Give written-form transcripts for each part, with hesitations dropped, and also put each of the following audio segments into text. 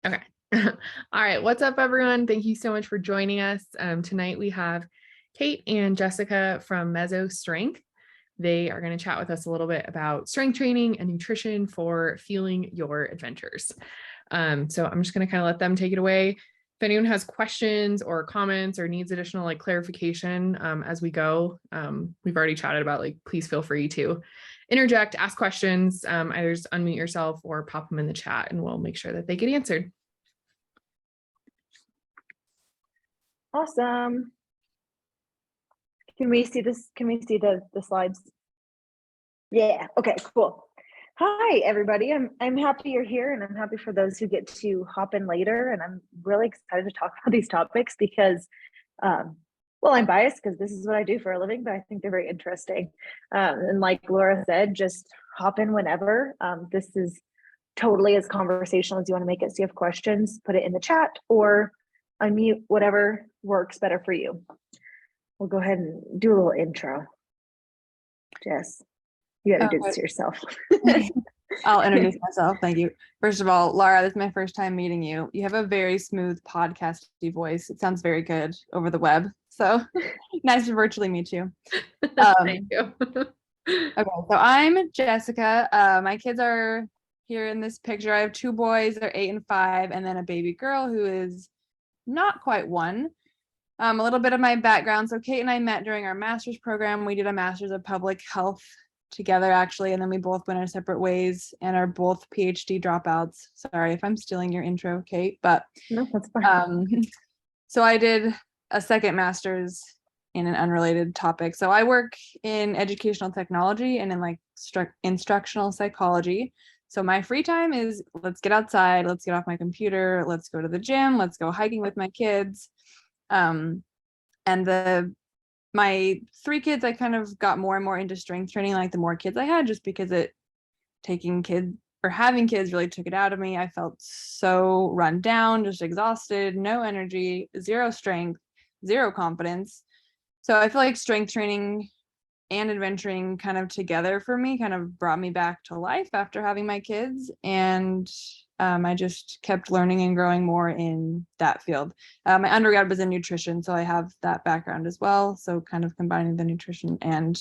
Okay. All right. What's up, everyone? Thank you so much for joining us. Tonight we have Kate and Jessica from Mezzo Strength. They are going to chat with us a little bit about strength training and nutrition for fueling your adventures. So I'm just going to kind of let them take it away. If anyone has questions or comments or needs additional clarification as we go, we've already chatted about please feel free to interject, ask questions, either just unmute yourself or pop them in the chat and we'll make sure that they get answered. Awesome. Can we see this? Can we see the slides? Yeah. Okay, cool. Hi, everybody. I'm happy you're here, and I'm happy for those who get to hop in later. And I'm really excited to talk about these topics because, well, I'm biased because this is what I do for a living, but I think they're very interesting. And like Laura said, just hop in whenever. This is totally as conversational as you want to make it. So you have questions, put it in the chat or unmute, whatever works better for you. We'll go ahead and do a little intro. Jess, you got to do this yourself. I'll introduce myself. Thank you. First of all, Laura, this is my first time meeting you. You have a very smooth podcasty voice. It sounds very good over the web. So nice to virtually meet you. Thank you. Okay, so I'm Jessica. My kids are here in this picture. I have two boys, they're 8 and 5, and then a baby girl who is not quite 1. A little bit of my background. So Kate and I met during our master's program. We did a master's of public health together, actually, and then we both went our separate ways and are both PhD dropouts. Sorry if I'm stealing your intro, Kate, but no, that's fine. So I did a second master's in an unrelated topic. So I work in educational technology and in instructional psychology. So my free time is let's get outside, let's get off my computer, let's go to the gym, let's go hiking with my kids. And my 3 kids, I kind of got more and more into strength training, the more kids I had, just because having kids really took it out of me. I felt so run down, just exhausted, no energy, 0 strength, 0 confidence. So I feel like strength training and adventuring kind of together for me kind of brought me back to life after having my kids. And I just kept learning and growing more in that field. My undergrad was in nutrition, so I have that background as well. So kind of combining the nutrition and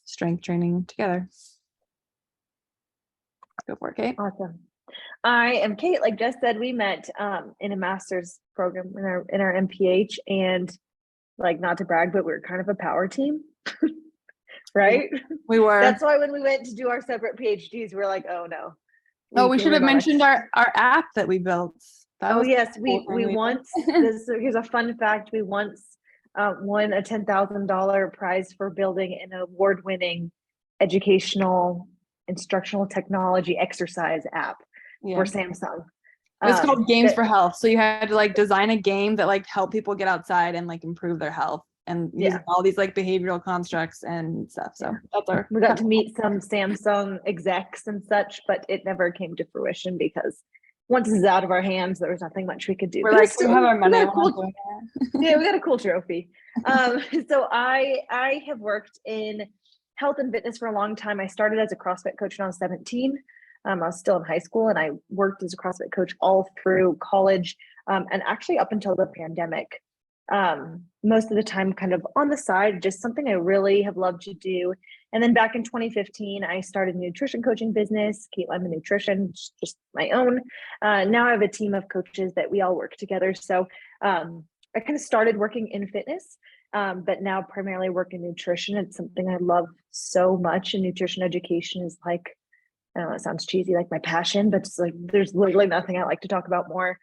strength training together. Go for it, Kate. Awesome. I am Kate. Like Jess said, we met in a master's program in our MPH, and not to brag, but we were kind of a power team, right? We were. That's why when we went to do our separate PhDs, we were like, oh no. We should have mentioned our app that we built. Yes, we once, here's a fun fact, we once won a $10,000 prize for building an award-winning educational instructional technology exercise app for Samsung. It's called Games for Health. So you had to design a game that help people get outside and improve their health and using all these behavioral constructs and stuff. So we got to meet some Samsung execs and such, but it never came to fruition because once it's out of our hands, there was nothing much we could do. We have our money. We got a cool trophy. So I have worked in health and fitness for a long time. I started as a CrossFit coach when I was 17. I was still in high school, and I worked as a CrossFit coach all through college, and actually up until the pandemic. Most of the time kind of on the side, just something I really have loved to do. And then back in 2015, I started a nutrition coaching business, Kate Lyman Nutrition, just my own. Now I have a team of coaches that we all work together. So I kind of started working in fitness, but now primarily work in nutrition. It's something I love so much, and nutrition education is I don't know, it sounds cheesy, my passion, but it's there's literally nothing I like to talk about more.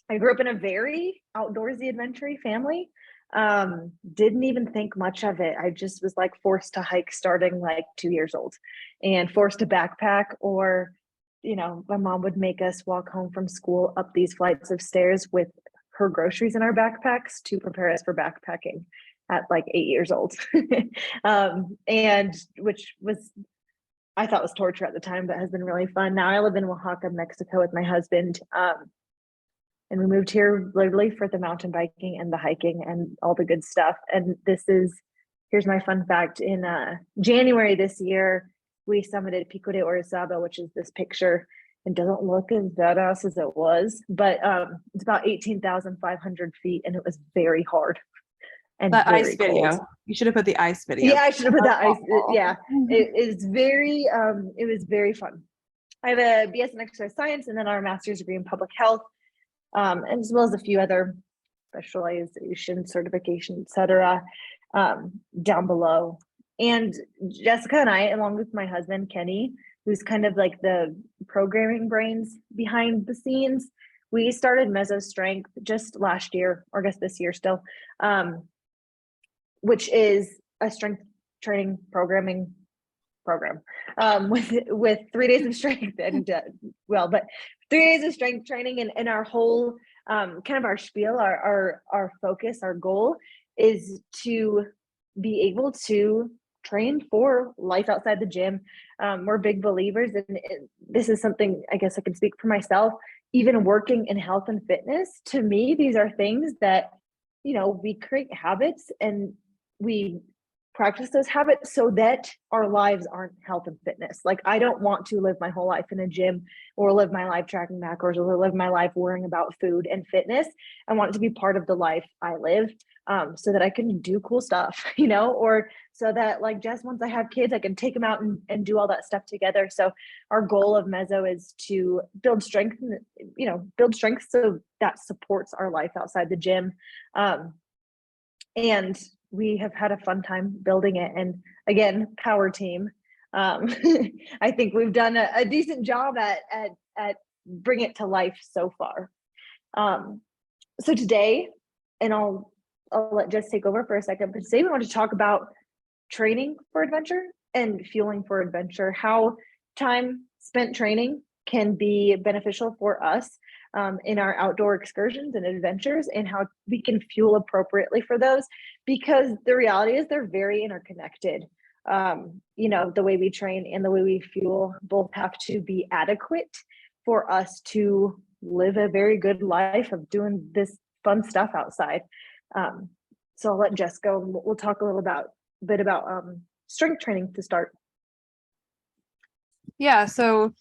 I grew up in a very outdoorsy, adventure family. Didn't even think much of it. I just was forced to hike starting 2 years old, and forced to backpack, or, my mom would make us walk home from school up these flights of stairs with her groceries in our backpacks to prepare us for backpacking at 8 years old. And which was, I thought was torture at the time, but has been really fun. Now I live in Oaxaca, Mexico with my husband. And we moved here literally for the mountain biking and the hiking and all the good stuff. And here's my fun fact. In January this year, we summited Pico de Orizaba, which is this picture. It doesn't look as badass as it was, but it's about 18,500 feet, and it was very hard and That ice very cold. video. You should have put the ice video. Yeah, I should have put that ice. Awful. Yeah, it is very. It was very fun. I have a BS in exercise science and then our master's degree in public health, as well as a few other specialization, certification, etc. Down below. And Jessica and I, along with my husband Kenny, who's kind of like the programming brains behind the scenes, we started Mezzo Strength just last year, or I guess this year still, which is a strength training programming program with 3 days of strength and but 3 days of strength training, and our whole kind of our spiel, our focus, our goal is to be able to train for life outside the gym. We're big believers, and this is something I guess I can speak for myself. Even working in health and fitness, to me, these are things that, you know, we create habits and we practice those habits so that our lives aren't health and fitness. Like, I don't want to live my whole life in a gym or live my life tracking macros or live my life worrying about food and fitness. I want it to be part of the life I live, so that I can do cool stuff, you know, or so that, like Jess, once I have kids, I can take them out and do all that stuff together. So our goal of Mezzo is to build strength, so that supports our life outside the gym. And we have had a fun time building it. And again, power team. I think we've done a decent job at bring it to life so far. So today, and I'll let Jess take over for a second, but today we want to talk about training for adventure and fueling for adventure, how time spent training can be beneficial for us in our outdoor excursions and adventures, and how we can fuel appropriately for those, because the reality is they're very interconnected. You know, the way we train and the way we fuel both have to be adequate for us to live a very good life of doing this fun stuff outside. So I'll let Jess go, and we'll talk a little bit about strength training to start. Yeah, so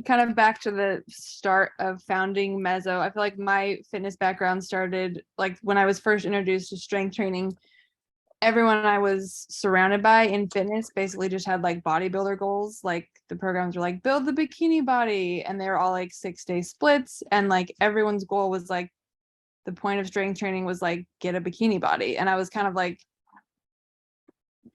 kind of back to the start of founding Mezzo, I feel like my fitness background started like when I was first introduced to strength training. Everyone I was surrounded by in fitness basically just had like bodybuilder goals. Like the programs were like build the bikini body, and they were all like 6-day splits, and like everyone's goal was like, the point of strength training was like get a bikini body. And I was kind of like,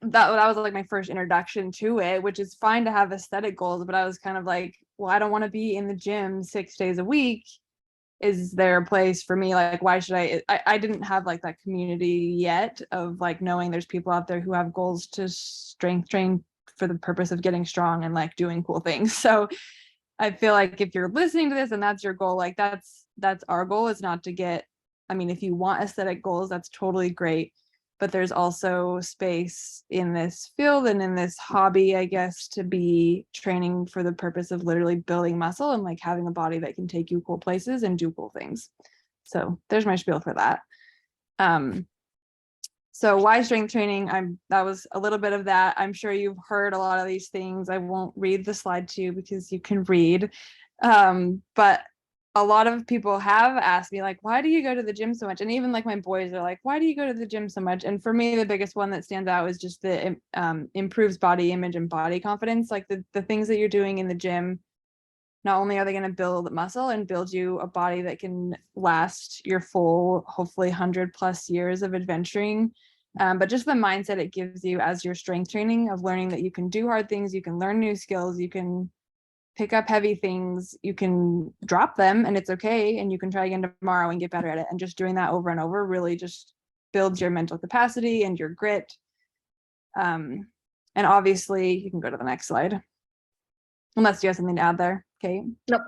that was like my first introduction to it, which is fine to have aesthetic goals, but I was kind of like, well, I don't want to be in the gym 6 days a week. Is there a place for me? Like, why should I didn't have like that community yet of like knowing there's people out there who have goals to strength train for the purpose of getting strong and like doing cool things. So I feel like if you're listening to this and that's your goal, like that's our goal, is not to get, I mean, if you want aesthetic goals, that's totally great. But there's also space in this field and in this hobby, I guess, to be training for the purpose of literally building muscle and like having a body that can take you cool places and do cool things. So there's my spiel for that. So why strength training? That was a little bit of that. I'm sure you've heard a lot of these things. I won't read the slide to you because you can read. But a lot of people have asked me, like, why do you go to the gym so much? And even like my boys are like, why do you go to the gym so much? And for me, the biggest one that stands out is just the improves body image and body confidence. Like the things that you're doing in the gym, not only are they going to build muscle and build you a body that can last your full, hopefully 100+ years of adventuring, but just the mindset it gives you as your strength training of learning that you can do hard things, you can learn new skills, you can pick up heavy things, you can drop them and it's okay, and you can try again tomorrow and get better at it. And just doing that over and over really just builds your mental capacity and your grit. And obviously you can go to the next slide unless you have something to add there, Kate. Nope.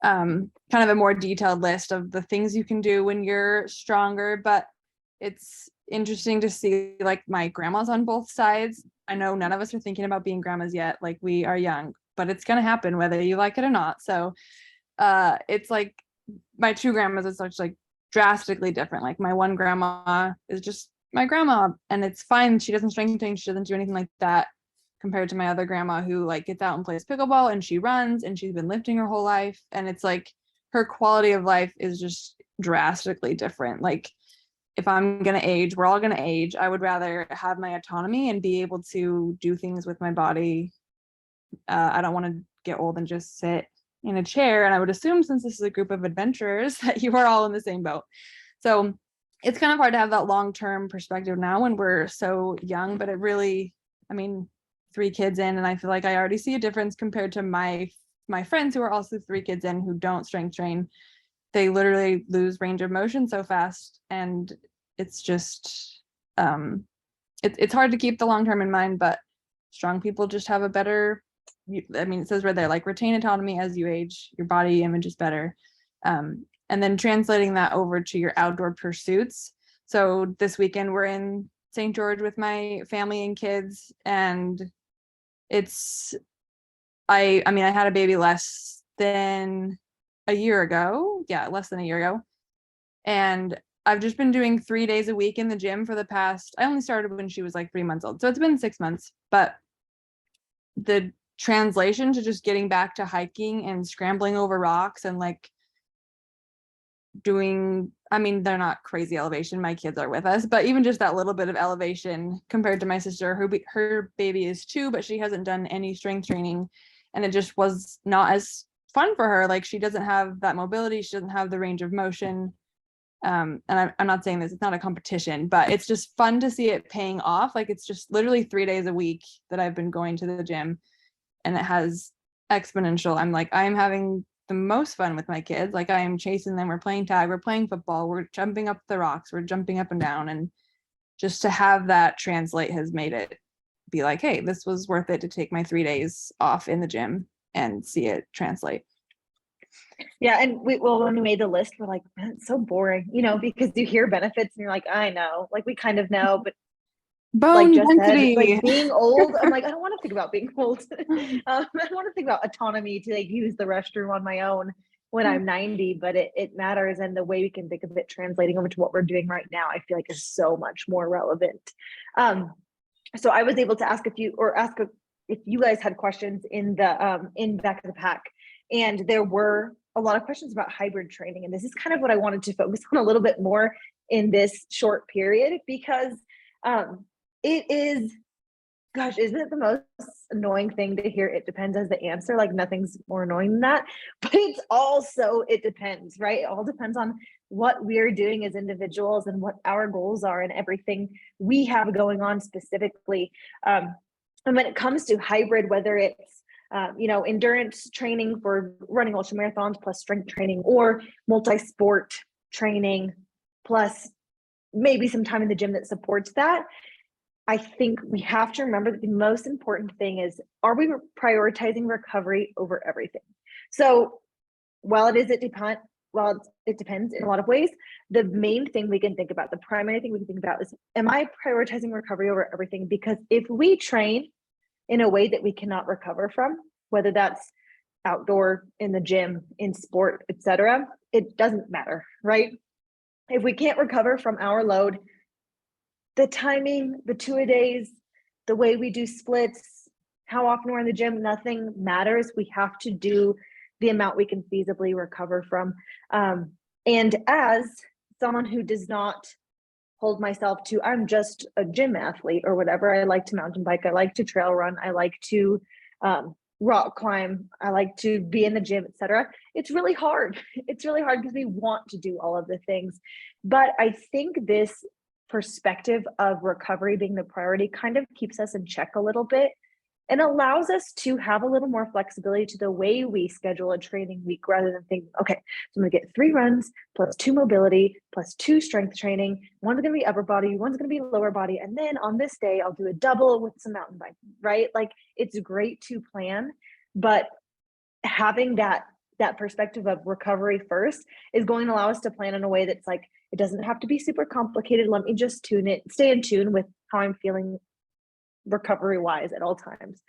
Kind of a more detailed list of the things you can do when you're stronger, but it's interesting to see like my grandmas on both sides. I know none of us are thinking about being grandmas yet, like we are young, but it's going to happen whether you like it or not. So it's like my two grandmas is such like drastically different. Like my one grandma is just my grandma and it's fine. She doesn't strength train, she doesn't do anything like that. compared to my other grandma who like gets out and plays pickleball and she runs and she's been lifting her whole life. And it's like her quality of life is just drastically different. Like if I'm going to age, we're all going to age. I would rather have my autonomy and be able to do things with my body. I don't want to get old and just sit in a chair. And I would assume, since this is a group of adventurers, that you are all in the same boat. So it's kind of hard to have that long-term perspective now when we're so young, but it really, I mean, 3 kids in, and I feel like I already see a difference compared to my friends who are also 3 kids in who don't strength train. They literally lose range of motion so fast, and it's just it's hard to keep the long term in mind, but strong people just have a better, I mean, it says right there, like, retain autonomy as you age, your body image is better. And then translating that over to your outdoor pursuits. So this weekend we're in St. George with my family and kids, and it's I mean, I had a baby less than a year ago. Yeah, less than a year ago. And I've just been doing 3 days a week in the gym for the past, I only started when she was like 3 months old. So it's been 6 months, but the translation to just getting back to hiking and scrambling over rocks and like doing, I mean, they're not crazy elevation. My kids are with us, but even just that little bit of elevation compared to my sister, her baby is 2, but she hasn't done any strength training. And it just was not as fun for her. Like, she doesn't have that mobility. She doesn't have the range of motion. And I'm not saying this, it's not a competition, but it's just fun to see it paying off. Like, it's just literally 3 days a week that I've been going to the gym, and it has exponential. I'm having the most fun with my kids. Like, I am chasing them. We're playing tag, we're playing football, we're jumping up the rocks, we're jumping up and down. And just to have that translate has made it be like, hey, this was worth it to take my 3 days off in the gym and see it translate. Yeah. And when we made the list, we're like, man, it's so boring, because you hear benefits and you're like, I know, like, we kind of know, but bone like just density, said, like, being old, I'm like, I don't want to think about being old. I want to think about autonomy to like use the restroom on my own when I'm 90, but it matters. And the way we can think of it translating over to what we're doing right now, I feel like is so much more relevant. So I was able to ask if you guys had questions in back of the pack, and there were a lot of questions about hybrid training. And this is kind of what I wanted to focus on a little bit more in this short period, because it is, gosh, isn't it the most annoying thing to hear it depends as the answer? Like, nothing's more annoying than that. But it's also, it depends, right? It all depends on what we're doing as individuals and what our goals are and everything we have going on specifically. And when it comes to hybrid, whether it's endurance training for running ultramarathons plus strength training, or multi-sport training plus maybe some time in the gym that supports that, I think we have to remember that the most important thing is, are we prioritizing recovery over everything? So while it depends in a lot of ways, the main thing we can think about, the primary thing we can think about is, am I prioritizing recovery over everything? Because if we train in a way that we cannot recover from, whether that's outdoor, in the gym, in sport, etc., it doesn't matter, right? If we can't recover from our load, the timing, the 2-a-days, the way we do splits, how often we're in the gym, nothing matters. We have to do the amount we can feasibly recover from. And as someone who does not hold myself to, I'm just a gym athlete or whatever, I like to mountain bike, I like to trail run, I like to rock climb, I like to be in the gym, etc. It's really hard. It's really hard because we want to do all of the things. But I think this perspective of recovery being the priority kind of keeps us in check a little bit and allows us to have a little more flexibility to the way we schedule a training week, rather than thinking, okay, so I'm going to get 3 runs plus 2 mobility plus 2 strength training. One's going to be upper body, one's going to be lower body. And then on this day, I'll do a double with some mountain biking, right? Like, it's great to plan, but having that perspective of recovery first is going to allow us to plan in a way that's like, it doesn't have to be super complicated. Let me just stay in tune with how I'm feeling recovery wise at all times.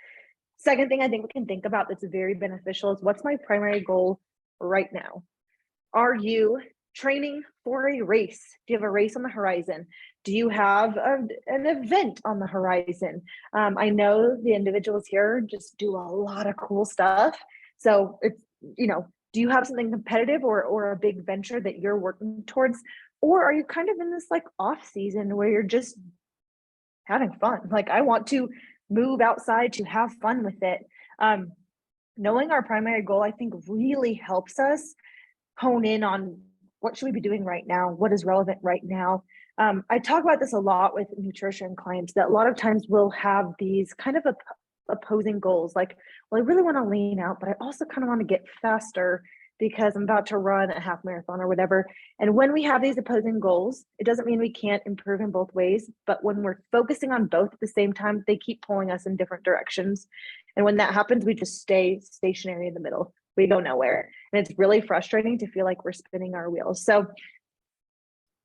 Second thing I think we can think about that's very beneficial is, what's my primary goal right now? Are you training for a race? Do you have a race on the horizon? Do you have an event on the horizon? I know the individuals here just do a lot of cool stuff. So it's, do you have something competitive or a big venture that you're working towards? Or are you kind of in this like off season where you're just having fun? Like, I want to move outside to have fun with it. Knowing our primary goal, I think, really helps us hone in on what should we be doing right now? What is relevant right now? I talk about this a lot with nutrition clients, that a lot of times we'll have these kind of opposing goals. Like, well, I really want to lean out, but I also kind of want to get faster because I'm about to run a half marathon or whatever. And when we have these opposing goals, it doesn't mean we can't improve in both ways. But when we're focusing on both at the same time, they keep pulling us in different directions. And when that happens, we just stay stationary in the middle. We go nowhere. And it's really frustrating to feel like we're spinning our wheels. So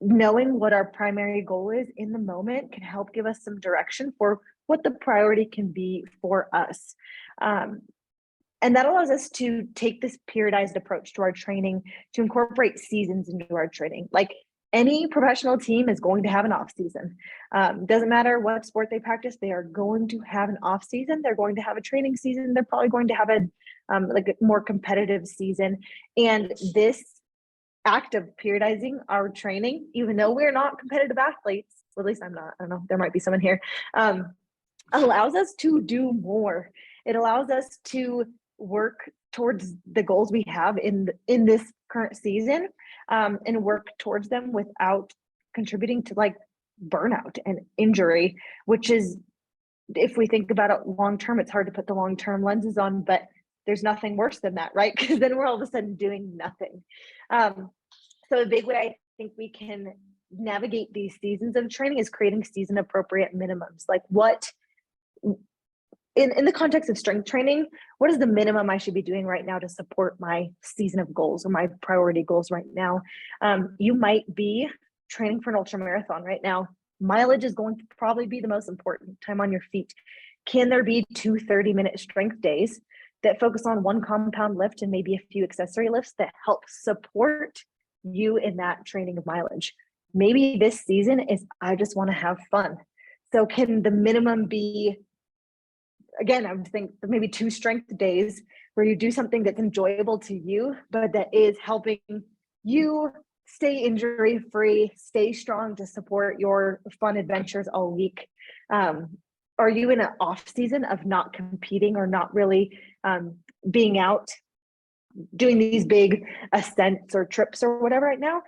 knowing what our primary goal is in the moment can help give us some direction for what the priority can be for us. And that allows us to take this periodized approach to our training, to incorporate seasons into our training. Like, any professional team is going to have an off season. Doesn't matter what sport they practice, they are going to have an off season. They're going to have a training season. They're probably going to have a more competitive season. And this act of periodizing our training, even though we're not competitive athletes, or at least I'm not, I don't know, there might be someone here, allows us to do more. It allows us to work towards the goals we have in this current season, and work towards them without contributing to like burnout and injury, which is, if we think about it long term, it's hard to put the long term lenses on, but there's nothing worse than that, right? Because then we're all of a sudden doing nothing. So a big way I think we can navigate these seasons of training is creating season appropriate minimums. Like, what in the context of strength training, what is the minimum I should be doing right now to support my season of goals or my priority goals right now? You might be training for an ultra marathon right now. Mileage is going to probably be the most important time on your feet. Can there be 2 30-minute strength days that focus on one compound lift and maybe a few accessory lifts that help support you in that training of mileage? Maybe this season is, I just want to have fun. So can the minimum be, again, I would think maybe 2 strength days where you do something that's enjoyable to you, but that is helping you stay injury free, stay strong to support your fun adventures all week. Are you in an off season of not competing or not really being out doing these big ascents or trips or whatever right now?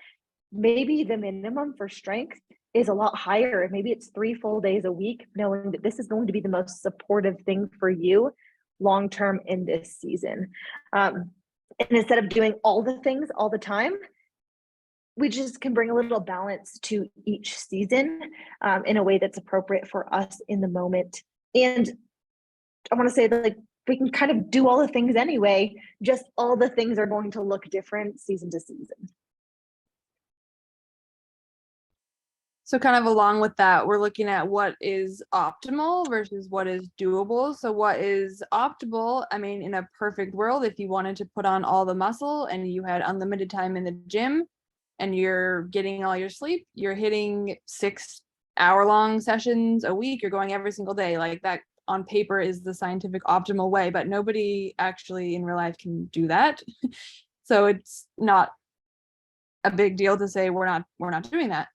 Maybe the minimum for strength is a lot higher. Maybe it's 3 full days a week, knowing that this is going to be the most supportive thing for you long term in this season. And instead of doing all the things all the time, we just can bring a little balance to each season in a way that's appropriate for us in the moment. And I want to say that, like, we can kind of do all the things anyway, just all the things are going to look different season to season. So kind of along with that, we're looking at what is optimal versus what is doable. So what is optimal? I mean, in a perfect world, if you wanted to put on all the muscle and you had unlimited time in the gym and you're getting all your sleep, you're hitting 6-hour-long sessions a week, you're going every single day. Like, that on paper is the scientific optimal way, but nobody actually in real life can do that. So it's not a big deal to say we're not doing that.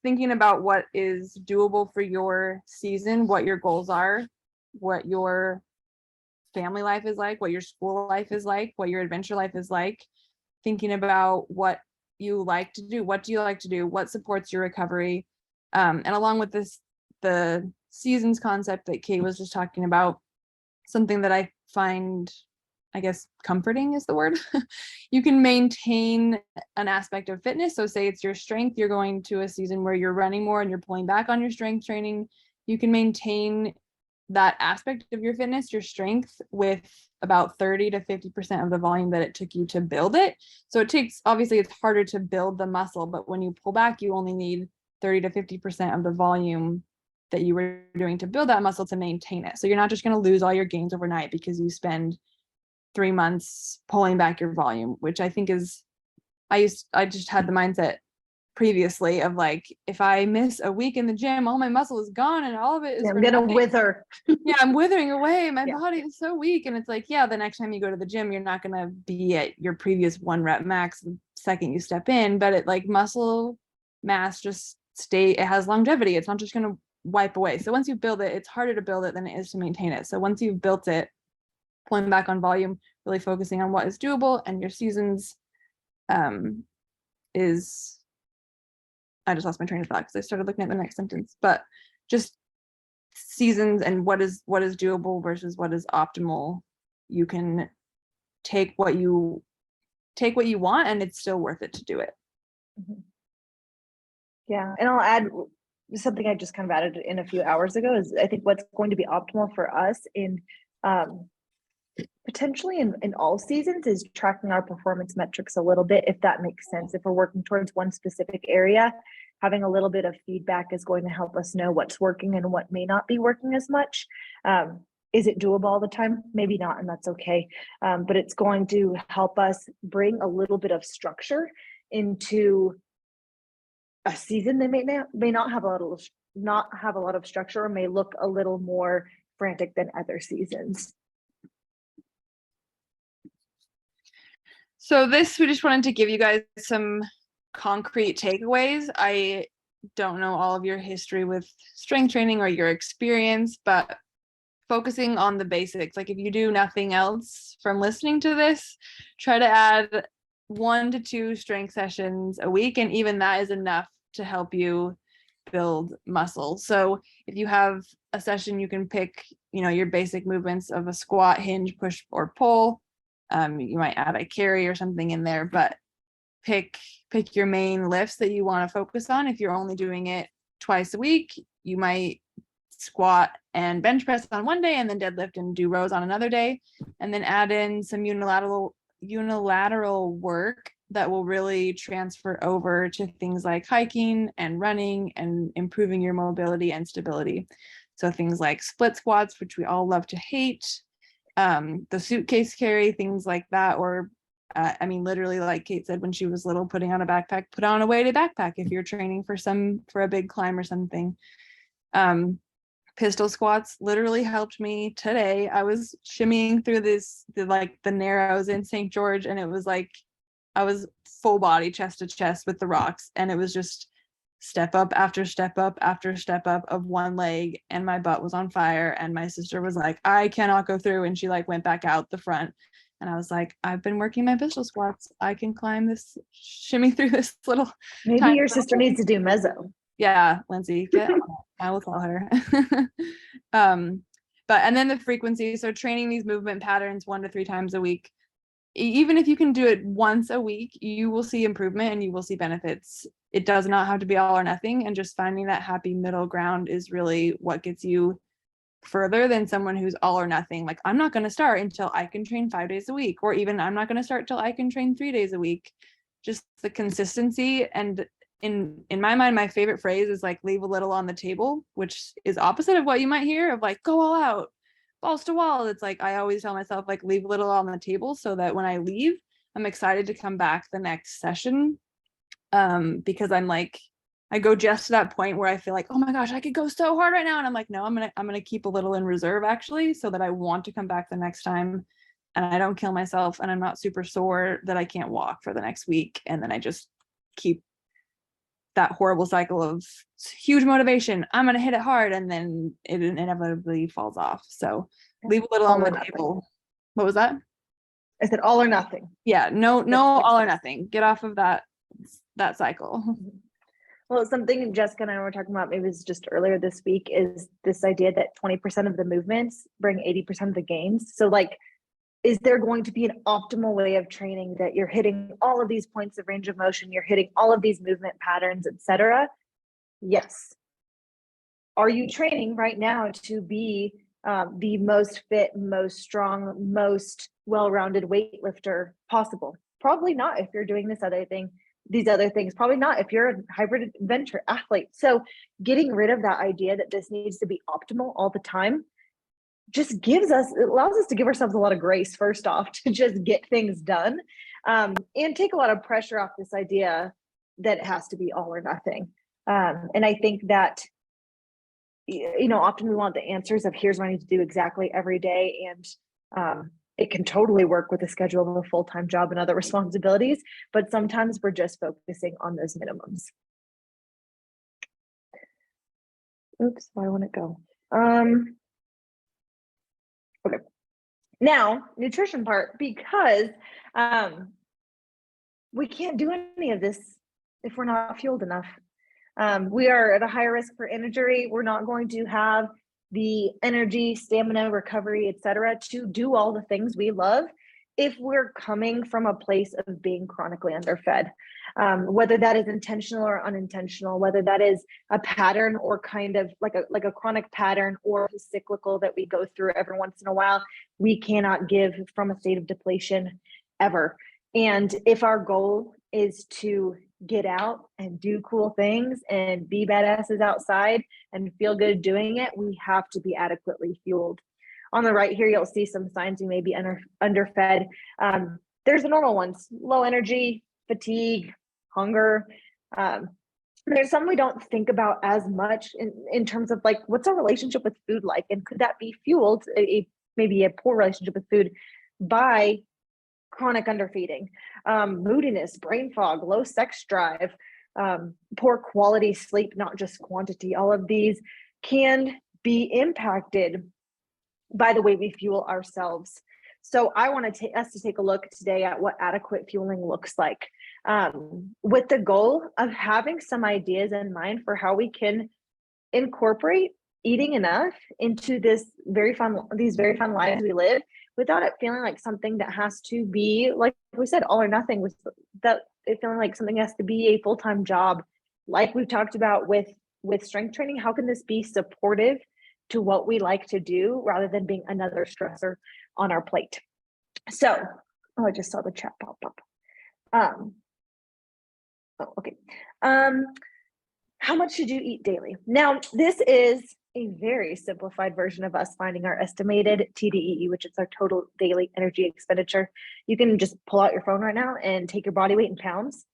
Thinking about what is doable for your season, what your goals are, what your family life is like, what your school life is like, what your adventure life is like, thinking about what you like to do, what do you like to do, what supports your recovery, and along with this, the seasons concept that Kate was just talking about, something that I find, I guess, comforting is the word. You can maintain an aspect of fitness. So say it's your strength, you're going to a season where you're running more and you're pulling back on your strength training. You can maintain that aspect of your fitness, your strength, with about 30 to 50% of the volume that it took you to build it. So it takes, obviously it's harder to build the muscle, but when you pull back, you only need 30 to 50% of the volume that you were doing to build that muscle to maintain it. So you're not just going to lose all your gains overnight because you spend 3 months pulling back your volume, which I think is I just had the mindset previously of like, if I miss a week in the gym, all my muscle is gone and all of it is I'm for gonna nothing. wither. Yeah, I'm withering away. My Yeah. body is so weak. And it's like, yeah, the next time you go to the gym, you're not gonna be at your previous 1 rep max the second you step in, but it like muscle mass just it has longevity. It's not just gonna wipe away. So once you build it, it's harder to build it than it is to maintain it. So once you've built it, pulling back on volume, really focusing on what is doable, and your seasons is, I just lost my train of thought because I started looking at the next sentence, but just seasons and what is doable versus what is optimal. You can take what you want, and it's still worth it to do it. Yeah, and I'll add something I just kind of added in a few hours ago is I think what's going to be optimal for us in potentially in all seasons is tracking our performance metrics a little bit, if that makes sense. If we're working towards one specific area, having a little bit of feedback is going to help us know what's working and what may not be working as much. Is it doable all the time? Maybe not, and that's okay. But it's going to help us bring a little bit of structure into a season that may not have a lot of structure, or may look a little more frantic than other seasons. So we just wanted to give you guys some concrete takeaways. I don't know all of your history with strength training or your experience, but focusing on the basics, like if you do nothing else from listening to this, try to add 1 to 2 strength sessions a week, and even that is enough to help you build muscle. So if you have a session, you can pick, your basic movements of a squat, hinge, push, or pull. You might add a carry or something in there, but pick your main lifts that you want to focus on. If you're only doing it twice a week, you might squat and bench press on one day and then deadlift and do rows on another day, and then add in some unilateral work that will really transfer over to things like hiking and running and improving your mobility and stability. So things like split squats, which we all love to hate, the suitcase carry, things like that, or literally, like Kate said, when she was little, putting on a backpack, put on a weighted backpack if you're training for a big climb or something. Pistol squats literally helped me today. I was shimmying through the narrows in St. George, and it was like I was full body, chest to chest with the rocks, and it was just step up after step up after step up of one leg, and my butt was on fire. And my sister was like, I cannot go through, and she went back out the front, and I was like, I've been working my pistol squats, I can climb this, shimmy through this little. Maybe your sister needs to do mezzo. Yeah, Lindsay, get on it. I will tell her. And then the frequency, so training these movement patterns 1 to 3 times a week. Even if you can do it once a week, you will see improvement and you will see benefits. It does not have to be all or nothing, and just finding that happy middle ground is really what gets you further than someone who's all or nothing. Like, I'm not going to start until I can train 5 days a week, or even I'm not going to start till I can train 3 days a week. Just the consistency. And in my mind, my favorite phrase is leave a little on the table, which is opposite of what you might hear of go all out, balls to wall. It's I always tell myself leave a little on the table, so that when I leave, I'm excited to come back the next session, because I'm I go just to that point where I feel oh my gosh, I could go so hard right now, and I'm no, I'm gonna keep a little in reserve, actually, so that I want to come back the next time and I don't kill myself, and I'm not super sore that I can't walk for the next week, and then I just keep that horrible cycle of huge motivation, I'm gonna hit it hard, and then it inevitably falls off. So leave a little on the table. What was that? I said all or nothing. Yeah, no all or nothing. Get off of that cycle. Well, something Jessica and I were talking about, maybe it was just earlier this week, is this idea that 20% of the movements bring 80% of the gains. So is there going to be an optimal way of training that you're hitting all of these points of range of motion, you're hitting all of these movement patterns, etc.? Yes. Are you training right now to be the most fit, most strong, most well-rounded weightlifter possible? Probably not if you're doing these other things. Probably not if you're a hybrid adventure athlete. So getting rid of that idea that this needs to be optimal all the time just allows us to give ourselves a lot of grace, first off, to just get things done. and take a lot of pressure off this idea that it has to be all or nothing. And I think that, often we want the answers of here's what I need to do exactly every day. And it can totally work with the schedule of a full-time job and other responsibilities, but sometimes we're just focusing on those minimums. Oops, why won't it go? Okay. Now, nutrition part, because we can't do any of this if we're not fueled enough. We are at a higher risk for injury. We're not going to have the energy, stamina, recovery, etc., to do all the things we love if we're coming from a place of being chronically underfed. Whether that is intentional or unintentional, whether that is a pattern or kind of like a chronic pattern or cyclical that we go through every once in a while, we cannot give from a state of depletion ever. And if our goal is to get out and do cool things and be badasses outside and feel good doing it, we have to be adequately fueled. On the right here, you'll see some signs you may be underfed. There's the normal ones: low energy, fatigue, hunger. There's some we don't think about as much in terms of like, what's our relationship with food like? And could that be fueled, maybe a poor relationship with food, by chronic underfeeding, moodiness, brain fog, low sex drive, poor quality sleep, not just quantity. All of these can be impacted by the way we fuel ourselves. So I want us to take a look today at what adequate fueling looks like, with the goal of having some ideas in mind for how we can incorporate eating enough into these very fun lives we live, without it feeling like something that has to be, like we said, all or nothing, with that it feeling like something has to be a full-time job. Like we've talked about with strength training, how can this be supportive to what we like to do rather than being another stressor on our plate? So, I just saw the chat pop up. Okay. How much should you eat daily? Now, this is a very simplified version of us finding our estimated TDEE, which is our total daily energy expenditure. You can just pull out your phone right now and take your body weight in pounds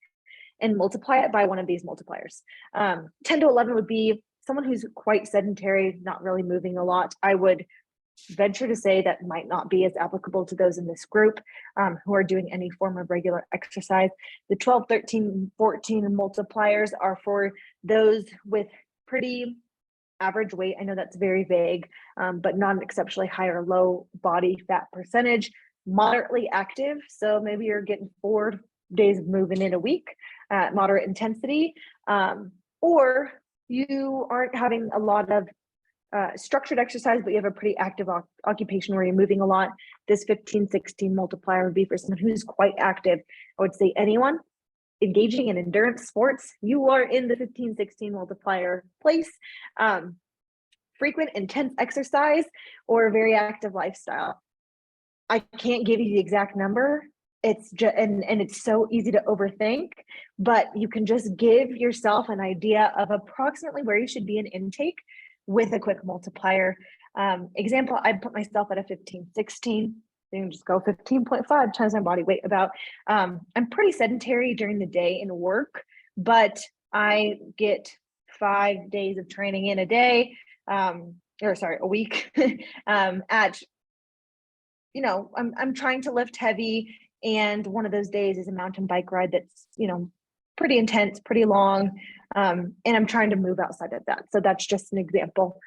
and multiply it by one of these multipliers. 10 to 11 would be someone who's quite sedentary, not really moving a lot. I would venture to say that might not be as applicable to those in this group who are doing any form of regular exercise. The 12, 13, 14 multipliers are for those with pretty average weight. I know that's very vague, but not an exceptionally high or low body fat percentage, moderately active. So maybe you're getting 4 days of moving in a week at moderate intensity, or you aren't having a lot of structured exercise, but you have a pretty active occupation where you're moving a lot. This 15, 16 multiplier would be for someone who's quite active. I would say anyone engaging in endurance sports, you are in the 15, 16 multiplier place. Frequent, intense exercise or a very active lifestyle. I can't give you the exact number. It's just, and it's so easy to overthink, but you can just give yourself an idea of approximately where you should be in intake with a quick multiplier. Example, I'd put myself at a 15, 16. You can just go 15.5 times my body weight. I'm pretty sedentary during the day in work, but I get 5 days of training in a day, a week. I'm trying to lift heavy, and one of those days is a mountain bike ride that's, pretty intense, pretty long, and I'm trying to move outside of that. So that's just an example.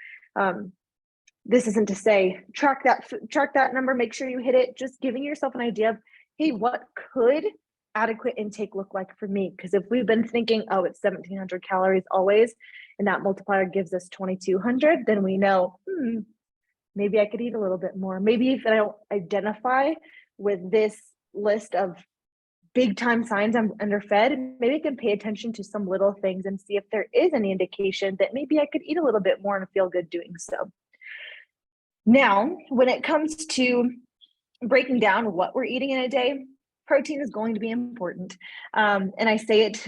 This isn't to say track that number, make sure you hit it, just giving yourself an idea of, hey, what could adequate intake look like for me? Because if we've been thinking, oh, it's 1,700 calories always, and that multiplier gives us 2,200, then we know, maybe I could eat a little bit more. Maybe if I don't identify with this list of big time signs I'm underfed, maybe I can pay attention to some little things and see if there is any indication that maybe I could eat a little bit more and feel good doing so. Now, when it comes to breaking down what we're eating in a day, protein is going to be important. And I say it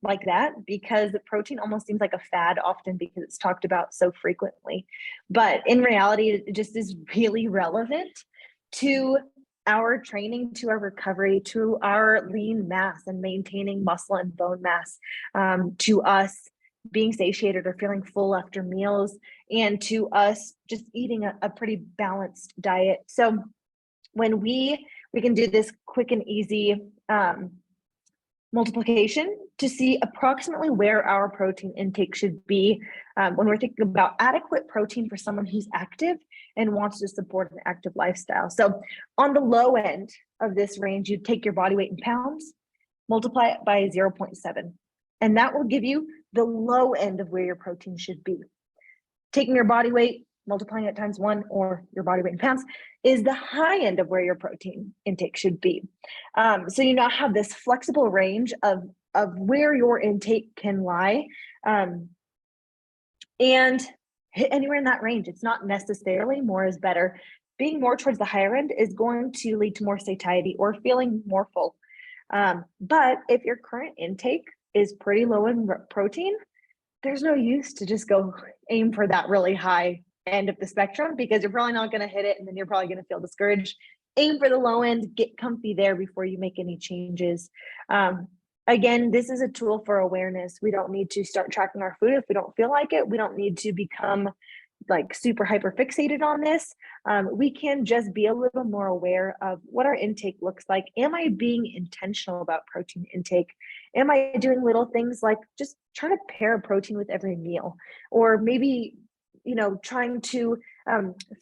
like that because protein almost seems like a fad often because it's talked about so frequently. But in reality, it just is really relevant to our training to our recovery, to our lean mass and maintaining muscle and bone mass, to us being satiated or feeling full after meals, and to us just eating a pretty balanced diet. So when we can do this quick and easy multiplication to see approximately where our protein intake should be when we're thinking about adequate protein for someone who's active and wants to support an active lifestyle. So on the low end of this range, you take your body weight in pounds, multiply it by 0.7, and that will give you the low end of where your protein should be. Taking your body weight, multiplying it times 1, or your body weight in pounds, is the high end of where your protein intake should be. So you now have this flexible range of where your intake can lie, and hit anywhere in that range. It's not necessarily more is better. Being more towards the higher end is going to lead to more satiety or feeling more full. But if your current intake is pretty low in protein, there's no use to just go aim for that really high end of the spectrum, because you're probably not going to hit it, and then you're probably going to feel discouraged. Aim for the low end, get comfy there before you make any changes. Again, this is a tool for awareness. We don't need to start tracking our food if we don't feel like it. We don't need to become like super hyper fixated on this. We can just be a little more aware of what our intake looks like. Am I being intentional about protein intake? Am I doing little things like just trying to pair protein with every meal, or maybe, trying to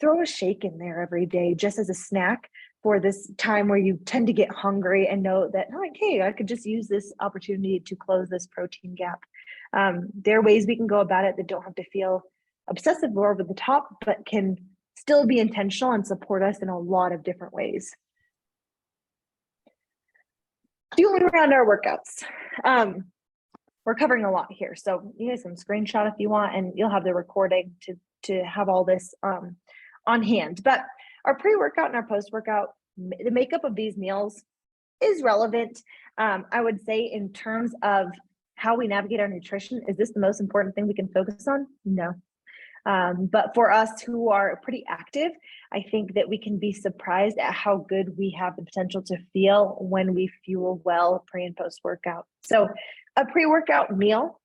throw a shake in there every day just as a snack for this time where you tend to get hungry, and know that, like, hey, I could just use this opportunity to close this protein gap. There are ways we can go about it that don't have to feel obsessive or over the top, but can still be intentional and support us in a lot of different ways. Fueling around our workouts. We're covering a lot here, so you guys can screenshot if you want, and you'll have the recording to have all this on hand. But our pre-workout and our post-workout, the makeup of these meals is relevant. I would say in terms of how we navigate our nutrition, is this the most important thing we can focus on? No. But for us who are pretty active, I think that we can be surprised at how good we have the potential to feel when we fuel well pre and post workout. So a pre-workout meal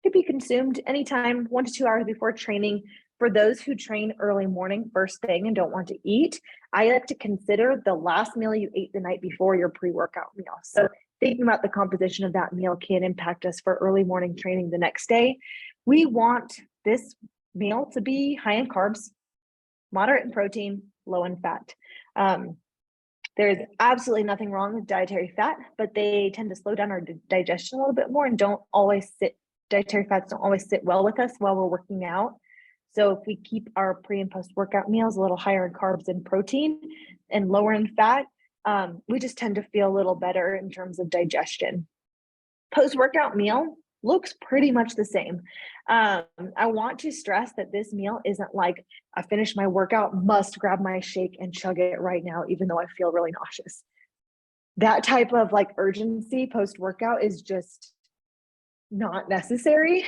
could be consumed anytime 1 to 2 hours before training. For those who train early morning first thing and don't want to eat, I like to consider the last meal you ate the night before your pre-workout meal. So thinking about the composition of that meal can impact us for early morning training the next day. We want this meal to be high in carbs, moderate in protein, low in fat. There's absolutely nothing wrong with dietary fat, but they tend to slow down our digestion a little bit more, and dietary fats don't always sit well with us while we're working out. So if we keep our pre and post workout meals a little higher in carbs and protein and lower in fat, we just tend to feel a little better in terms of digestion. Post workout meal looks pretty much the same. I want to stress that this meal isn't like, I finished my workout, must grab my shake and chug it right now, even though I feel really nauseous. That type of like urgency post workout is just not necessary.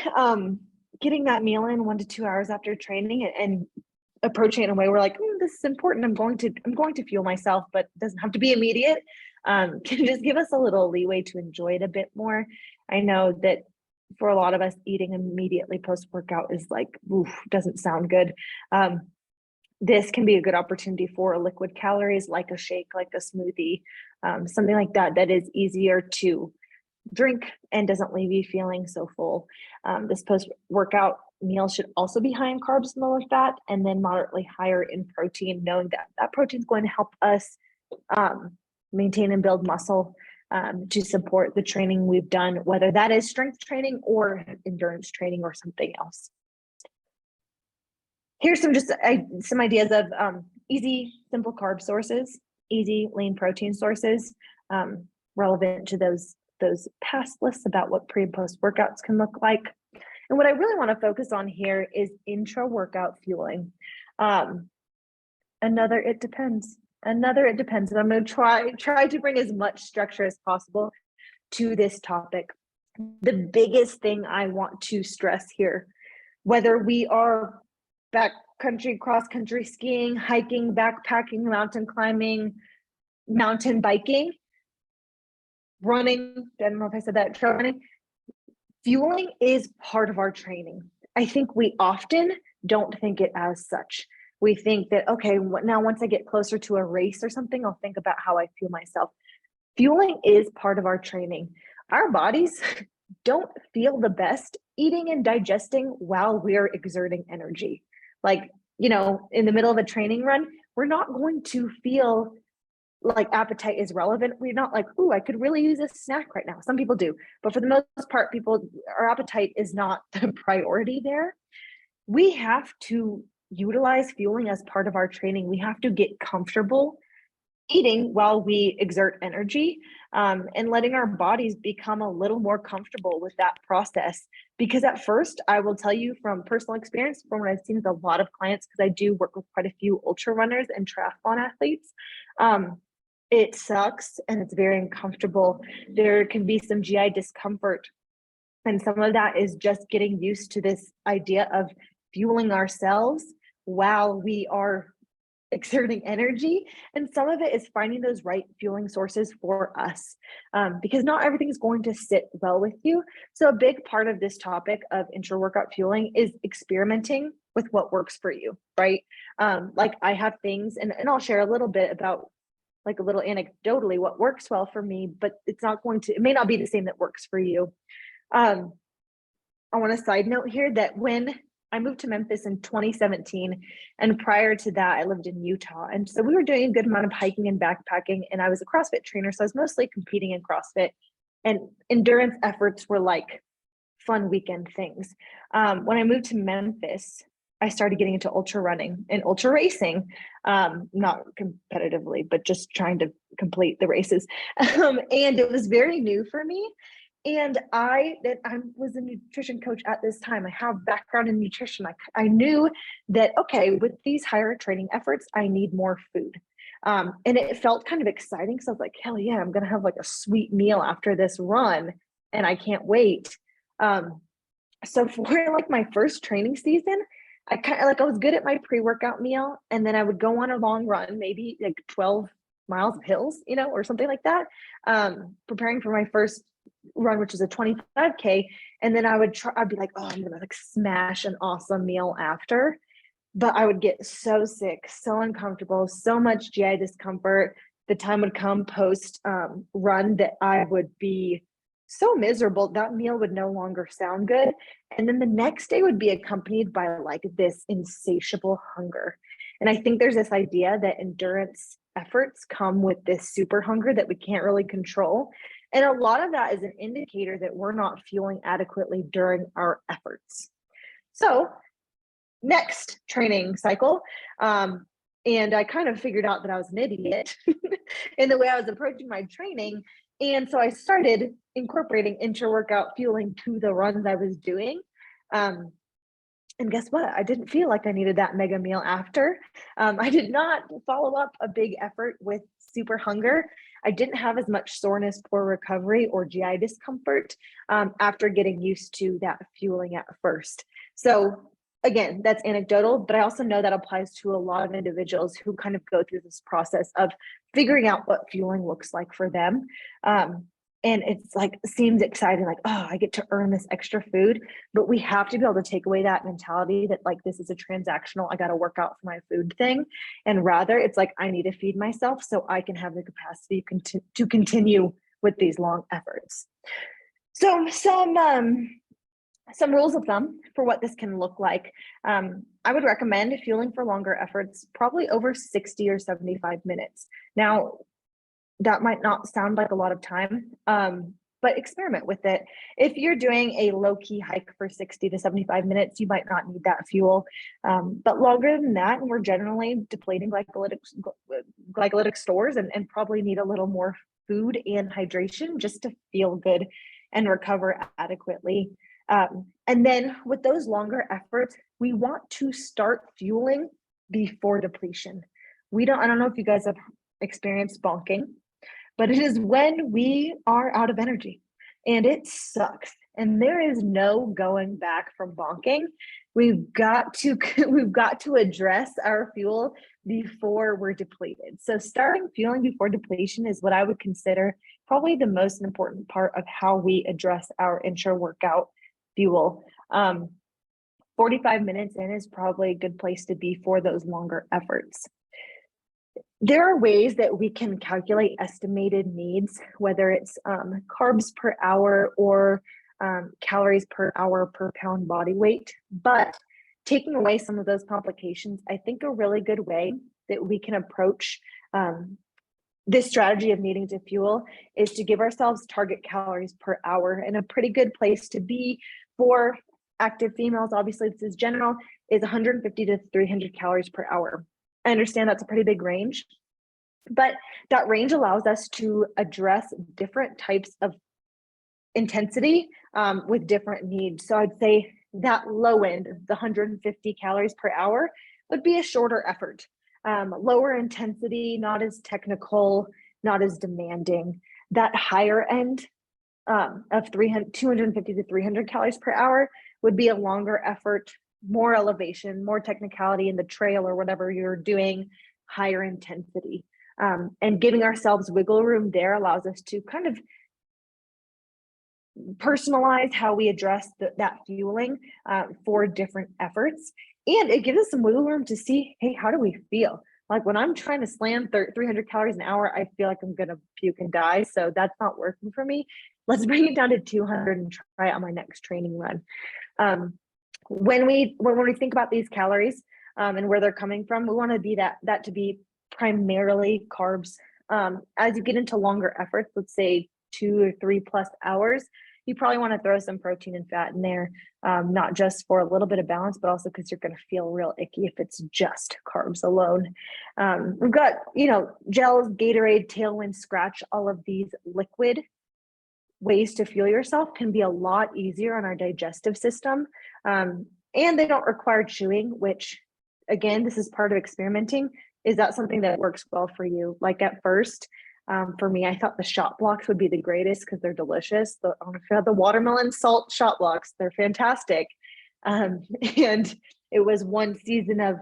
Getting that meal in 1 to 2 hours after training and approaching it in a way where like, this is important. I'm going to fuel myself, but it doesn't have to be immediate. Can just give us a little leeway to enjoy it a bit more. I know that for a lot of us, eating immediately post-workout is like, doesn't sound good. This can be a good opportunity for liquid calories, like a shake, like a smoothie, something like that is easier to drink and doesn't leave you feeling so full. This post-workout meal should also be high in carbs and low in fat, and then moderately higher in protein, knowing that protein is going to help us maintain and build muscle to support the training we've done, whether that is strength training or endurance training or something else. Here's some ideas of easy, simple carb sources, easy, lean protein sources, relevant to those past lists about what pre and post workouts can look like. And what I really want to focus on here is intra-workout fueling. It depends. And I'm going to try to bring as much structure as possible to this topic. The biggest thing I want to stress here, whether we are backcountry, cross-country skiing, hiking, backpacking, mountain climbing, mountain biking, running, I don't know if I said that, trail running, fueling is part of our training. I think we often don't think it as such. We think that, okay, now once I get closer to a race or something, I'll think about how I fuel myself. Fueling is part of our training. Our bodies don't feel the best eating and digesting while we're exerting energy. Like, you know, in the middle of a training run, we're not going to feel like appetite is relevant. We're not like, ooh, I could really use a snack right now. Some people do, but for the most part, our appetite is not the priority there. We have to utilize fueling as part of our training. We have to get comfortable eating while we exert energy, and letting our bodies become a little more comfortable with that process. Because at first, I will tell you from personal experience, from what I've seen with a lot of clients, because I do work with quite a few ultra runners and triathlon athletes, it sucks and it's very uncomfortable. There can be some GI discomfort. And some of that is just getting used to this idea of fueling ourselves while we are exerting energy. And some of it is finding those right fueling sources for us, because not everything is going to sit well with you. So a big part of this topic of intra-workout fueling is experimenting with what works for you, right? Like I have things, and I'll share a little bit about, like a little anecdotally, what works well for me, but it may not be the same that works for you. I want to side note here that when I moved to Memphis in 2017, and prior to that, I lived in Utah. And so we were doing a good amount of hiking and backpacking, and I was a CrossFit trainer. So I was mostly competing in CrossFit, and endurance efforts were like fun weekend things. When I moved to Memphis, I started getting into ultra running and ultra racing, not competitively, but just trying to complete the races. And it was very new for me. And I was a nutrition coach at this time. I have background in nutrition. I knew that, okay, with these higher training efforts, I need more food. And it felt kind of exciting. So I was like, hell yeah, I'm going to have like a sweet meal after this run, and I can't wait. So for like my first training season, I was good at my pre-workout meal, and then I would go on a long run, maybe like 12 miles of hills, you know, or something like that. Preparing for my first run, which is a 25K. And then I'd be like, oh, I'm gonna like smash an awesome meal after. But I would get so sick, so uncomfortable, so much GI discomfort. The time would come post run that I would be so miserable. That meal would no longer sound good. And then the next day would be accompanied by like this insatiable hunger. And I think there's this idea that endurance efforts come with this super hunger that we can't really control. And a lot of that is an indicator that we're not fueling adequately during our efforts. So next training cycle, and I kind of figured out that I was an idiot in the way I was approaching my training. And so I started incorporating intra-workout fueling to the runs I was doing. And guess what? I didn't feel like I needed that mega meal after. I did not follow up a big effort with super hunger. I didn't have as much soreness, poor recovery, or GI discomfort after getting used to that fueling at first. So again, that's anecdotal, but I also know that applies to a lot of individuals who kind of go through this process of figuring out what fueling looks like for them. And it's like, seems exciting, like, oh, I get to earn this extra food, but we have to be able to take away that mentality that like, this is a transactional, I got to work out for my food thing. And rather it's like, I need to feed myself so I can have the capacity to continue with these long efforts. So some rules of thumb for what this can look like. I would recommend fueling for longer efforts, probably over 60 or 75 minutes. Now, that might not sound like a lot of time, but experiment with it. If you're doing a low-key hike for 60 to 75 minutes, you might not need that fuel. But longer than that, we're generally depleting glycolytic stores and probably need a little more food and hydration just to feel good and recover adequately. And then with those longer efforts, we want to start fueling before depletion. I don't know if you guys have experienced bonking, but it is when we are out of energy and it sucks. And there is no going back from bonking. We've got to address our fuel before we're depleted. So starting fueling before depletion is what I would consider probably the most important part of how we address our intra-workout fuel. 45 minutes in is probably a good place to be for those longer efforts. There are ways that we can calculate estimated needs, whether it's carbs per hour or calories per hour per pound body weight. But taking away some of those complications, I think a really good way that we can approach this strategy of needing to fuel is to give ourselves target calories per hour. And a pretty good place to be for active females, obviously this is general, is 150 to 300 calories per hour. I understand that's a pretty big range, but that range allows us to address different types of intensity with different needs. So I'd say that low end, the 150 calories per hour, would be a shorter effort. Lower intensity, not as technical, not as demanding. That higher end of 250 to 300 calories per hour would be a longer effort, more elevation, more technicality in the trail or whatever you're doing, higher intensity. And giving ourselves wiggle room there allows us to kind of personalize how we address that fueling for different efforts. And it gives us some wiggle room to see, hey, how do we feel? Like when I'm trying to slam 300 calories an hour, I feel like I'm going to puke and die. So that's not working for me. Let's bring it down to 200 and try it on my next training run. When we think about these calories and where they're coming from, we want to be that to be primarily carbs. As you get into longer efforts, let's say 2 or 3 plus hours, you probably want to throw some protein and fat in there, not just for a little bit of balance, but also because you're going to feel real icky if it's just carbs alone. We've got, gels, Gatorade, Tailwind, Scratch, all of these liquid ways to fuel yourself can be a lot easier on our digestive system. And they don't require chewing, which again, this is part of experimenting. Is that something that works well for you? Like at first, for me, I thought the shot blocks would be the greatest because they're delicious. I don't know if you have the watermelon salt shot blocks, they're fantastic. And it was one season of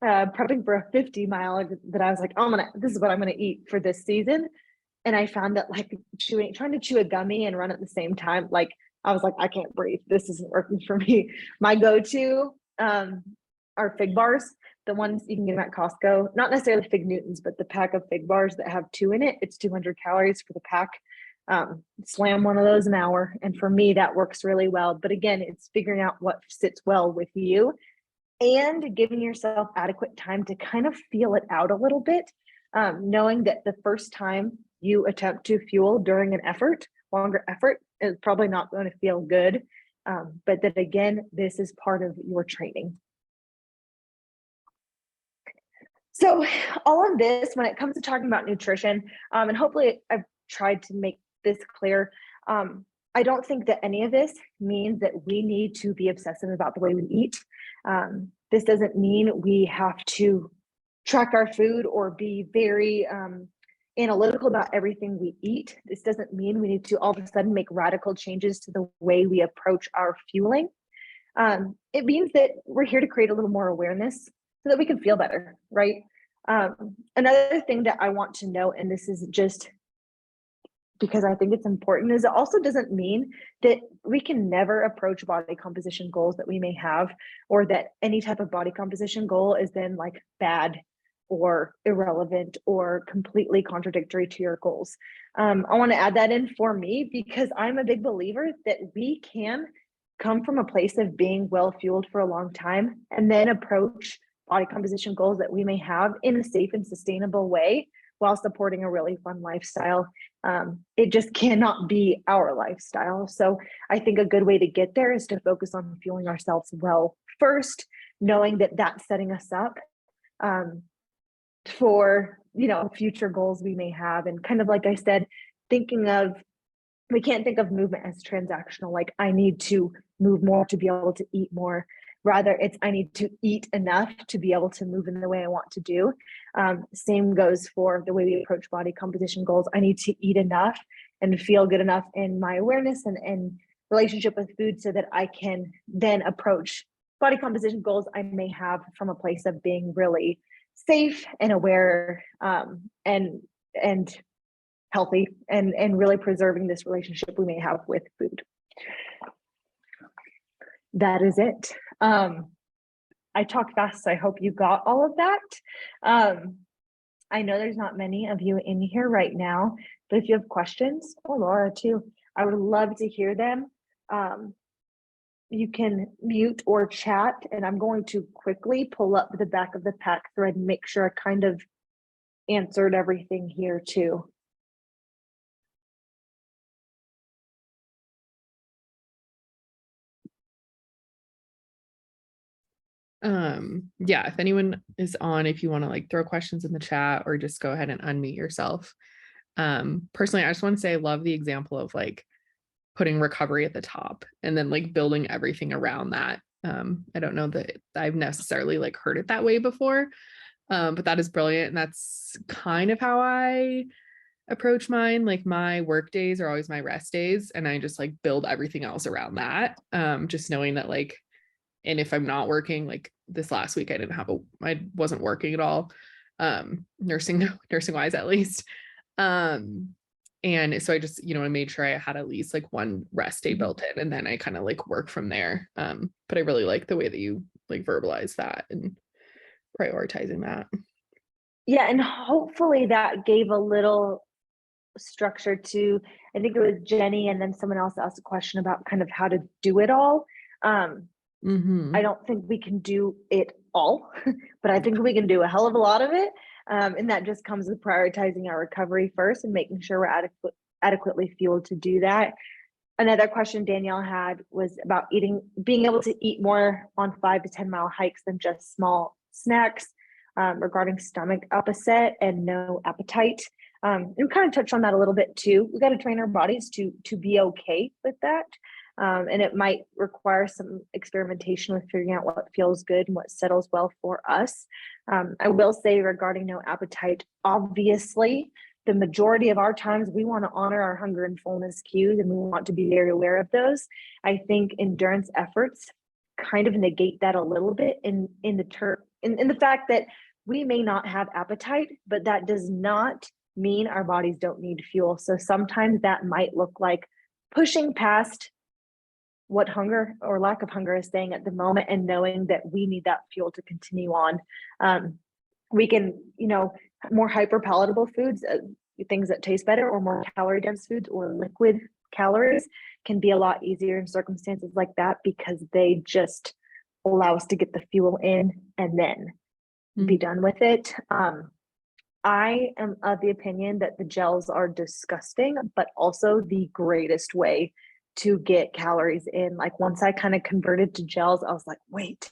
prepping for a 50-mile that I was like, this is what I'm gonna eat for this season. And I found that like trying to chew a gummy and run at the same time, like I was like, I can't breathe. This isn't working for me. My go-to are fig bars, the ones you can get at Costco, not necessarily Fig Newtons, but the pack of fig bars that have 2 in it. It's 200 calories for the pack. Slam one of those an hour. And for me, that works really well. But again, it's figuring out what sits well with you and giving yourself adequate time to kind of feel it out a little bit, knowing that the first time you attempt to fuel during an longer effort, is probably not going to feel good. But that again, this is part of your training. So all of this, when it comes to talking about nutrition, and hopefully I've tried to make this clear, I don't think that any of this means that we need to be obsessive about the way we eat. This doesn't mean we have to track our food or be very analytical about everything we eat. This doesn't mean we need to all of a sudden make radical changes to the way we approach our fueling. It means that we're here to create a little more awareness so that we can feel better, right? Another thing that I want to note, and this is just because I think it's important, is it also doesn't mean that we can never approach body composition goals that we may have, or that any type of body composition goal is then like bad or irrelevant or completely contradictory to your goals. I want to add that in for me because I'm a big believer that we can come from a place of being well fueled for a long time and then approach body composition goals that we may have in a safe and sustainable way while supporting a really fun lifestyle. It just cannot be our lifestyle. So I think a good way to get there is to focus on fueling ourselves well first, knowing that that's setting us up for, future goals we may have. And kind of like I said, we can't think of movement as transactional, like I need to move more to be able to eat more. Rather, it's I need to eat enough to be able to move in the way I want to do. Same goes for the way we approach body composition goals. I need to eat enough and feel good enough in my awareness and relationship with food so that I can then approach body composition goals I may have from a place of being really safe and aware, and healthy, and really preserving this relationship we may have with food. That is it. I talked fast, so I hope you got all of that. I know there's not many of you in here right now, but if you have questions, or Laura too, I would love to hear them. You can mute or chat, and I'm going to quickly pull up the back of the pack thread and make sure I kind of answered everything here too. Yeah, if anyone is on, if you want to like throw questions in the chat or just go ahead and unmute yourself. Personally, I just want to say I love the example of like putting recovery at the top and then like building everything around that. I don't know that I've necessarily like heard it that way before, but that is brilliant. And that's kind of how I approach mine. Like my work days are always my rest days, and I just like build everything else around that. Just knowing that like, and if I'm not working, like this last week, I wasn't working at all, nursing wise at least. And so I just, I made sure I had at least like one rest day built in, and then I kind of like work from there. But I really like the way that you like verbalize that and prioritizing that. Yeah, and hopefully that gave a little structure to, I think it was Jenny, and then someone else asked a question about kind of how to do it all. I don't think we can do it all, but I think we can do a hell of a lot of it. And that just comes with prioritizing our recovery first and making sure we're adequately fueled to do that. Another question Danielle had was about being able to eat more on 5 to 10 mile hikes than just small snacks, regarding stomach upset and no appetite. And we kind of touched on that a little bit too. We got to train our bodies to be okay with that. And it might require some experimentation with figuring out what feels good and what settles well for us. I will say regarding no appetite, obviously, the majority of our times we want to honor our hunger and fullness cues, and we want to be very aware of those. I think endurance efforts kind of negate that a little bit in the fact that we may not have appetite, but that does not mean our bodies don't need fuel. So sometimes that might look like pushing past what hunger or lack of hunger is saying at the moment, and knowing that we need that fuel to continue on. We can, more hyper palatable foods, things that taste better, or more calorie dense foods or liquid calories can be a lot easier in circumstances like that, because they just allow us to get the fuel in and then be done with it. I am of the opinion that the gels are disgusting, but also the greatest way to get calories in. Like once I kind of converted to gels, I was like, wait,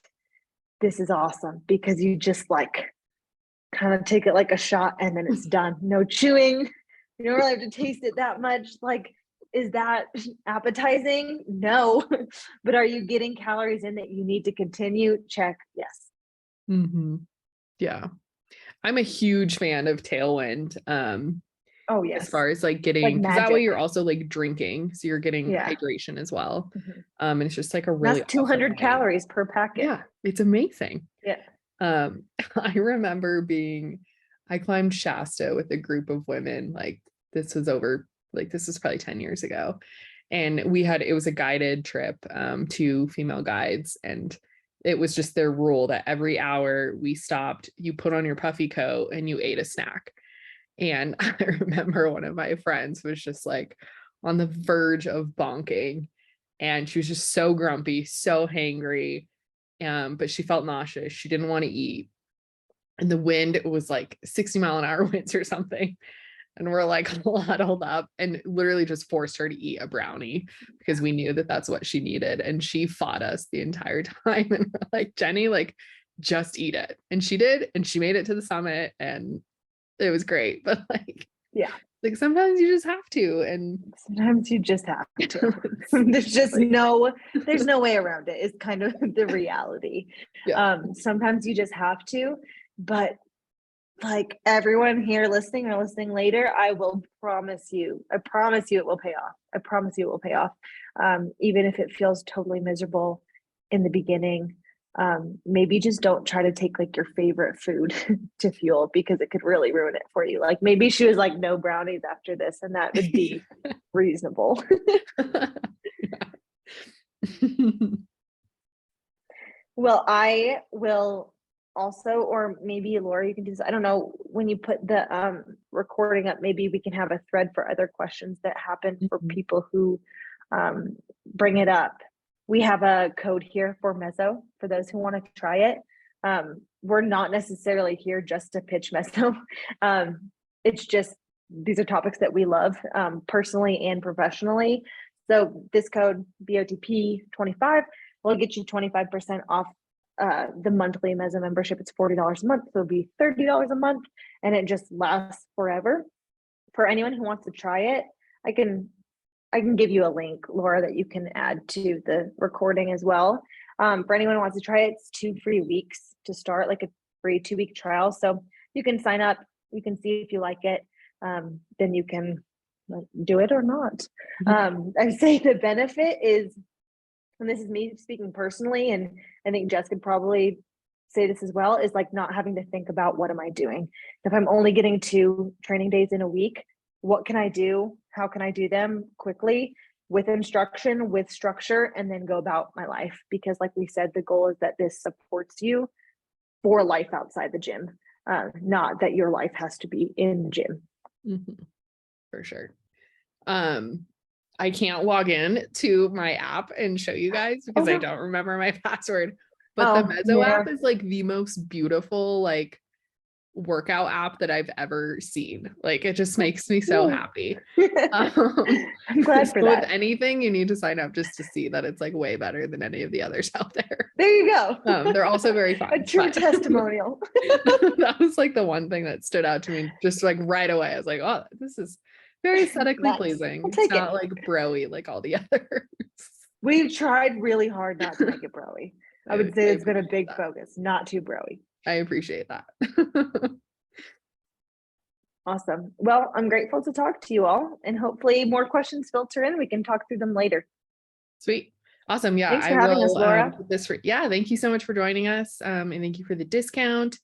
this is awesome, because you just like kind of take it like a shot and then it's done. No chewing. You don't really have to taste it that much. Like, is that appetizing? No. But are you getting calories in that you need to continue? Check. Yes. Yeah. I'm a huge fan of Tailwind. Oh, yes. As far as like getting, because that way you're also like drinking, so you're getting hydration as well. And it's just like a really that's 200 calories per packet. Yeah, it's amazing. Yeah. I remember I climbed Shasta with a group of women. Like this was probably 10 years ago, and it was a guided trip, 2 female guides, and it was just their rule that every hour we stopped, you put on your puffy coat and you ate a snack. And I remember one of my friends was just like on the verge of bonking, and she was just so grumpy, so hangry. But she felt nauseous. She didn't want to eat. And the wind was like 60-mile-an-hour winds or something. And we're like huddled up, and literally just forced her to eat a brownie because we knew that that's what she needed. And she fought us the entire time. And we're like, Jenny, like, just eat it. And she did. And she made it to the summit, and it was great. But like sometimes you just have to. And sometimes you just have to. There's no way around it, is kind of the reality. Sometimes you just have to, but like everyone here listening or listening later, I promise you it will pay off. I promise you it will pay off. Even if it feels totally miserable in the beginning, maybe just don't try to take like your favorite food to fuel, because it could really ruin it for you. Like maybe she was like, no brownies after this, and that would be reasonable. Well, I will also, or maybe Laura, you can do this. I don't know, when you put the recording up, maybe we can have a thread for other questions that happen for people who bring it up. We have a code here for Mezzo for those who want to try it. We're not necessarily here just to pitch Mezzo. It's just, these are topics that we love personally and professionally. So this code BOTP25 will get you 25% off the monthly Mezzo membership. It's $40 a month, so it'll be $30 a month, and it just lasts forever. For anyone who wants to try it, I can give you a link, Laura, that you can add to the recording as well. For anyone who wants to try it, it's 2 free weeks to start, like a free 2-week trial. So you can sign up, you can see if you like it, then you can do it or not. I'd say the benefit is, and this is me speaking personally, and I think Jess could probably say this as well, is like not having to think about what am I doing. If I'm only getting 2 training days in a week, what can I do? How can I do them quickly with instruction, with structure, and then go about my life? Because like we said, the goal is that this supports you for life outside the gym, not that your life has to be in the gym. For sure. I can't log in to my app and show you guys because I don't remember my password, but the Mezzo app is like the most beautiful like workout app that I've ever seen. Like it just makes me so happy. I'm glad for that. With anything, you need to sign up just to see that it's like way better than any of the others out there. There you go. They're also very fun. A true testimonial. That was like the one thing that stood out to me just like right away. I was like, oh, this is very aesthetically pleasing. It's not like bro-y like all the others. We've tried really hard not to make it bro-y. I would say it's been a big focus, not too bro-y. I appreciate that. Awesome. Well, I'm grateful to talk to you all, and hopefully more questions filter in. We can talk through them later. Sweet. Awesome. Yeah. Thanks for having us, Laura. Thank you so much for joining us. And thank you for the discount.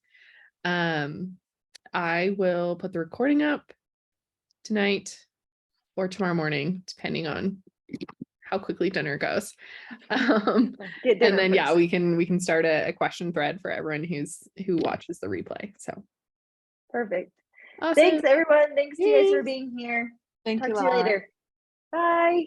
I will put the recording up tonight or tomorrow morning, depending on how quickly dinner goes. And then yeah, we can start a question thread for everyone who watches the replay. So perfect. Awesome. Thanks everyone. Thanks to you guys for being here. Thank you. Talk to you later. Bye.